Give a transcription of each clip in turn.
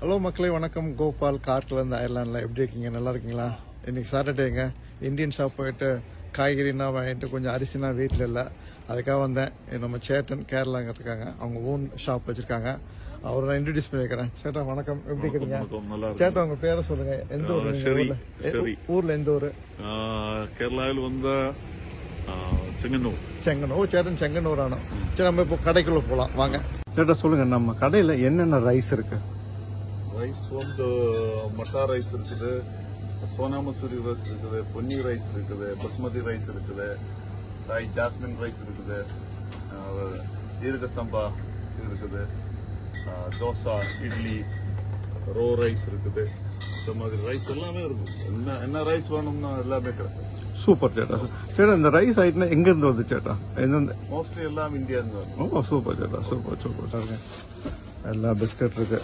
Hello மக்களே, வணக்கம். கோபால் கார்ட்லேருந்து அயர்லாண்டில் எப்படி இருக்கீங்க? நல்லா இருக்கீங்களா? இன்னைக்கு சாட்டர்டேங்க. இந்தியன் ஷாப் போயிட்டு காய்கறினா வாங்கிட்டு கொஞ்சம் அரிசினா வீட்டில் இல்லை, அதுக்காக வந்தேன். நம்ம சேட்டன் கேரளாங்க இருக்காங்க, அவங்க ஓன் ஷாப் வச்சிருக்காங்க. அவரை நான் இன்ட்ரடியூஸ் பண்ணி வைக்கிறேன். சேட்டா வணக்கம், எப்படி இருக்கிறீங்க? சேட்டா உங்க பேரை சொல்லுங்க. எந்த ஊர்? ஊர்ல எந்த ஊர்? கேரளாவில் வந்து செங்கனூர். செங்கனூர். சேட்டன் செங்கனூர் ஆனோம். சரி, நம்ம இப்போ கடைக்குள்ள போகலாம் வாங்க. சேட்டா சொல்லுங்க, நம்ம கடையில் என்னென்ன ரைஸ் இருக்கு? ரைஸ் வந்து மட்டா ரைஸ் இருக்குது, சோனா மசூரி ரைஸ் இருக்குது, பொன்னி ரைஸ் இருக்குது, பசுமதி ரைஸ் இருக்குது, ஜாஸ்மின் ரைஸ் இருக்குது, தீர்க்க சம்பா இருக்குது, தோசை, இட்லி, ரோ ரைஸ் இருக்குது. இந்த மாதிரி ரைஸ் எல்லாமே இருக்கும். என்ன ரைஸ் வேணும்னா எல்லாமே கிடைக்கும். சூப்பர் சேட்டா. சேட்டா, இந்த ரைஸ் ஐட்னா எங்க இருந்து வருது சேட்டா? மோஸ்ட்லி எல்லாம் இந்தியா இருந்து வரும். ஓ சூப்பர் சேட்டா, சூப்பர் சூப்பர் சாருங்க. எல்லா பிஸ்கட் இருக்கு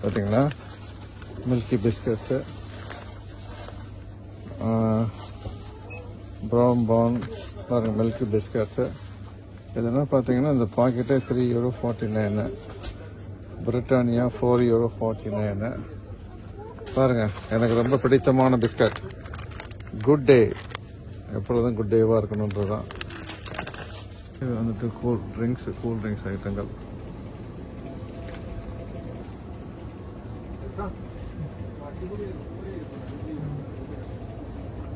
பாத்தீங்களா? மில்கி பிஸ்கட்ஸ், ப்ரௌன் பான் பாருங்க, மில்கி பிஸ்கட்ஸ். இதெல்லாம் பாத்தீங்கன்னா இந்த பாக்கெட்டே €3.49. பிரிட்டானியா €4.49. பாருங்க, எனக்கு ரொம்ப பிடித்தமான பிஸ்கட் குட் டே. எப்பொழுதும் குட் டேவா இருக்கணும்ன்றதுதான். இது வந்துட்டு கூல் ட்ரிங்க்ஸ் ஐட்டங்கள்.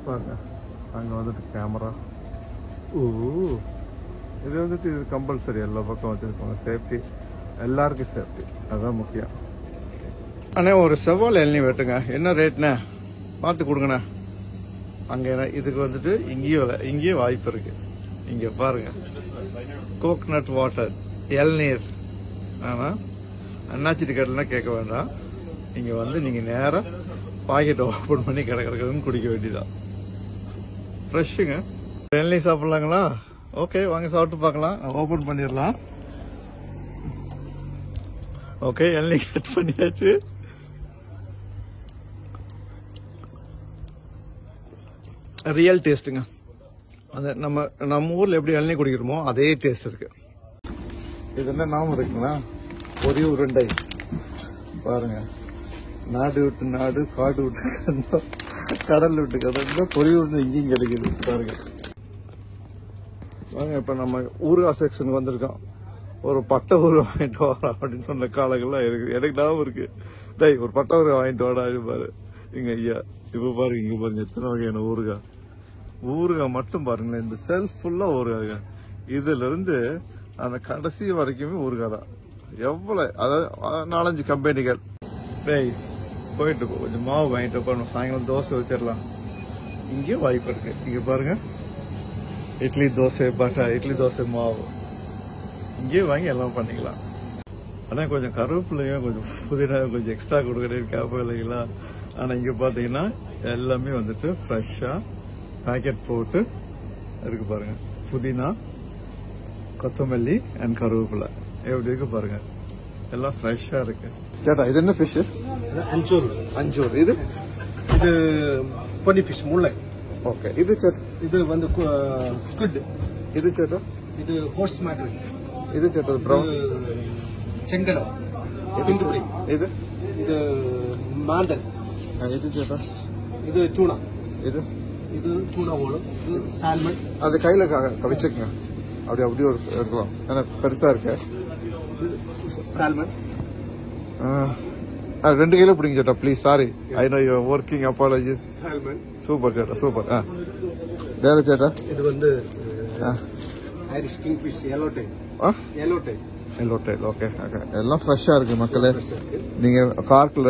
பாருங்க, அங்க வந்துட்டு கேமரா. இது வந்துட்டு இது கம்பல்சரி எல்லா பக்கம் வச்சிருப்பாங்க. சேஃப்டி, எல்லாருக்கும் சேஃப்டி, அதுதான் முக்கியம். அண்ணே, ஒரு செவ்வாழை இளநீ வெட்டுங்க. என்ன ரேட்ண்ணே? பார்த்து கொடுங்கண்ணே. அங்க இதுக்கு வந்துட்டு இங்கேயும் வாய்ப்பு இருக்கு. இங்க பாருங்க, கோகனட் வாட்டர் இளநீர். ஆனா அண்ணாச்சி டிக்கெட்லாம் கேட்க வேண்டாம். இங்க வந்து நீங்க நேரம் பாக்கெட் ஓபன் பண்ணி கிடக்கிறதுன்னு குடிக்க வேண்டியதான். ஃப்ரெஷ்ஷுங்க. இளநீ சாப்பிடலாங்களா? ஓகே, வாங்க சாப்பிட்டு பார்க்கலாம். ஓபன் பண்ணிடலாம். ஓகே, இளநீ கட் பண்ணியாச்சு. ரியல் டேஸ்ட்டுங்க. அது நம்ம ஊர்ல எப்படி இளநீ குடிக்கிறோமோ அதே டேஸ்ட் இருக்கு. இது என்ன நாம இருக்குங்களா? ஒரே உருண்டை பாருங்க. நாடு விட்டு நாடு, காடு விட்டு கடல் விட்டு கடல், பொறி உருண்டை இங்கேயும் கிடைக்குது பாருங்க. வாங்க, இப்ப நம்ம ஊறுகாய் செக்ஷனுக்கு வந்திருக்கோம். ஒரு பட்டை ஊறுகாய் வாங்கிட்டு வரோம் அப்படின்னு சொன்ன காலங்கள்லாம் இருக்கு. எனக்கு ஞாபகம் இருக்கு. டேய், ஒரு பட்டை ஊறுகாய் வாங்கிட்டு வாடா பாரு. இங்க ஐயா, இப்ப பாருங்க, இங்க பாருங்க எத்தனை வகையான ஊறுகாய் மட்டும் பாருங்களேன். இந்த செல்ஃப் ஃபுல்லா ஊறுகாய். இதுல இருந்து அந்த கடைசி வரைக்குமே ஊறுகாய் தான். எவ்வளவு, அதாவது 4-5 கம்பெனிகள். போயிட்டு கொஞ்சம் மாவு வாங்கிட்டு போகணும். சாயங்காலம் தோசை வச்சிடலாம். இங்கேயும் வாய்ப்பு இருக்கு. இங்க பாருங்க, இட்லி தோசை இட்லி தோசை மாவு இங்கேயும் வாங்கி எல்லாம் பண்ணிக்கலாம். ஆனா கொஞ்சம் கருவேப்பிலையும் கொஞ்சம் புதினா கொஞ்சம் எக்ஸ்ட்ரா கொடுக்குறேன்னு கேட்போம் இல்லைங்களா? ஆனா இங்க பாத்தீங்கன்னா எல்லாமே வந்துட்டு ஃப்ரெஷ்ஷா பேக்கெட் போட்டு இருக்கு பாருங்க. புதினா, கொத்தமல்லி அண்ட் கருவேப்பிலை எப்படி இருக்கு பாருங்க. எல்லாம் ஃப்ரெஷ்ஷா இருக்கு. சேட்டா, இது என்ன ஃபிஷ்? அஞ்சூர். இது பொன்னி ஃபிஷ், முல்லை. ஓகே. இது சேட்டா, இது வந்து ஸ்குவிட். இது சேட்டா, இது ஹோர்ஸ் மேக்ரல். இது சேட்டா ப்ரௌன் செங்கலம். இது இது மாந்தல். இது சேட்டா, இது டூனா. இது டூனா ஓடும். இது சால்மன். அது கையில கவிச்சுக்குங்க. அப்படி ஒரு இருக்கலாம், ஏன்னா பெருசா இருக்கு. சால்மன். 2 கிலோ பிடிங்க சேட்டா please. Sorry, I know you working. Apologies. Salmon. Super சேட்டா, சூப்பர். வேற சேட்டா, இது வந்து Irish king fish, yellow tail. Okay. எல்லாம் ஃப்ரெஷ்ஷா இருக்கு மக்களே. நீங்க கார்க்ல,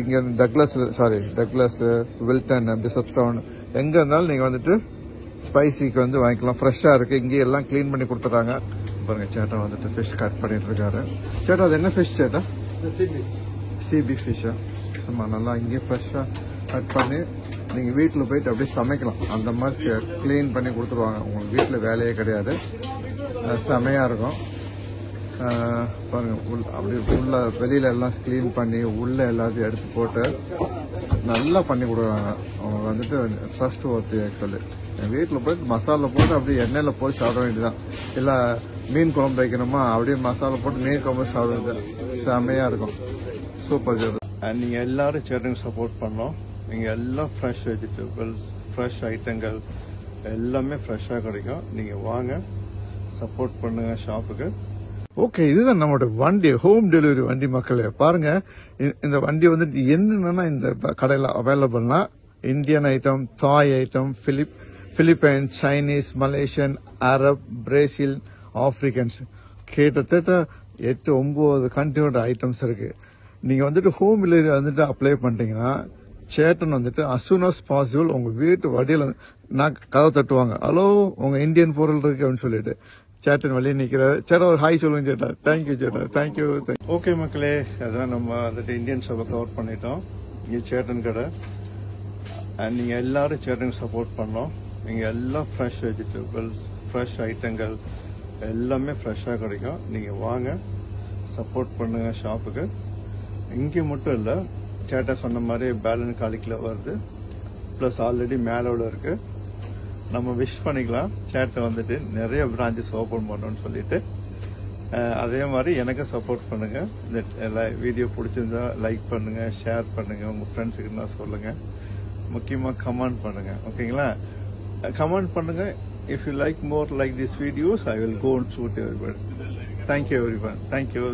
இங்க டக்ளஸ், வில்டன், பிஷப்ஸ்டவுன் எங்க இருந்தாலும் நீங்க வந்துட்டு ஸ்பைசிக்கு வந்து வாங்கிக்கலாம். ஃப்ரெஷ்ஷா இருக்கு. இங்கே எல்லாம் கிளீன் பண்ணி கொடுத்துறாங்க. பாருங்க, சேட்டா வந்துட்டு ஃபிஷ் கட் பண்ணிட்டு இருக்காரு. சேட்டா, அது என்ன ஃபிஷ் சேட்டா? சிபி ஃபிஷ்ஷா? சும்மா நல்லா இங்கே ஃப்ரெஷ்ஷா கட் பண்ணி நீங்க வீட்டுல போயிட்டு அப்படியே சமைக்கலாம். அந்த மாதிரி கிளீன் பண்ணி கொடுத்துருவாங்க. உங்களுக்கு வீட்டுல வேலையே கிடையாது. செமையா இருக்கும். பாருங்க, அப்படி உள்ள வெளியில எல்லாம் கிளீன் பண்ணி உள்ள எல்லாத்தையும் எடுத்து போட்டு நல்லா பண்ணி கொடுக்குறாங்க. அவங்க வந்துட்டு ஃபர்ஸ்ட் ஒர்த்தி. ஆக்சுவலி வீட்டில் போயிட்டு மசாலா போட்டு அப்படியே எண்ணெயில போய் சாப்பிட வேண்டியதான். இல்ல மீன் குழம்பு வைக்கணுமா அப்படியே மசாலா போட்டு மீன் குழம்பு சாப்பிடுங்க, செமையா இருக்கும், சூப்பர் சேட்டன். அண்ட் நீங்க எல்லாரும் சேட்டனுக்கு சப்போர்ட் பண்ணோம். நீங்க எல்லாம் ஃப்ரெஷ் வெஜிடபிள்ஸ், ஃப்ரெஷ் ஐட்டங்கள் எல்லாமே ஃப்ரெஷ்ஷாக கிடைக்கும். நீங்க வாங்க, சப்போர்ட் பண்ணுங்க ஷாப்புக்கு. ஓகே, இதுதான் நம்மளோட வண்டி, ஹோம் டெலிவரி வண்டி. மக்களே பாருங்க, இந்த வண்டி வந்து என்னன்னா இந்த கடையில் அவைலபிள்னா இந்தியன் ஐட்டம், தாய் item, Philippine, Chinese, Malaysian, Arab, Brazil, Africans, கிட்டத்தட்ட 8-9 கண்ட்ரியோட ஐட்டம்ஸ் இருக்கு. நீங்க வந்துட்டு ஹோம் டெலிவரி வந்துட்டு அப்ளை பண்ணிட்டீங்கன்னா சேட்டன் வந்துட்டு as soon as possible உங்க வீட்டு வடியில நான் கதவை தட்டுவாங்க, ஹலோ உங்க இந்தியன் பொருள் இருக்கு அப்படின்னு சொல்லிட்டு சேட்டன் வெளியே நிக்கிறாரு. சேட்டா ஒரு ஹாய் சொல்லுங்க சேட்டா. தேங்க்யூ சேட்டா, தேங்க்யூ. ஓகே மக்களே, அதான் நம்ம வந்துட்டு இந்தியன் ஷாப்பை கவர் பண்ணிட்டோம். இங்க சேட்டன் கடை. அண்ட் நீங்க எல்லாரும் சேட்டனுக்கு சப்போர்ட் பண்ணோம். நீங்க எல்லாம் ஃப்ரெஷ் வெஜிடபிள்ஸ், ஃப்ரெஷ் ஐட்டங்கள் எல்லாமே ஃப்ரெஷ்ஷாக கிடைக்கும். நீங்க வாங்க, சப்போர்ட் பண்ணுங்க ஷாப்புக்கு. இங்கே மட்டும் இல்லை, சேட்டா சொன்ன மாதிரி பேலன் காலிக்கில் வருது, ப்ளஸ் ஆல்ரெடி மேலோட இருக்கு. நம்ம விஷ் பண்ணிக்கலாம், சேட்டை வந்துட்டு நிறைய பிரான்ச்சஸ் ஓப்பன் பண்ணணும்னு சொல்லிட்டு. அதே மாதிரி எனக்கு சப்போர்ட் பண்ணுங்க. இந்த வீடியோ பிடிச்சிருந்தா லைக் பண்ணுங்க, ஷேர் பண்ணுங்க, உங்க ஃப்ரெண்ட்ஸுக்கு சொல்லுங்க, முக்கியமா கமெண்ட் பண்ணுங்க. ஓகேங்களா? கமெண்ட் பண்ணுங்க. If you like more like these videos, I will go and shoot everybody. Thank you everyone. Thank you.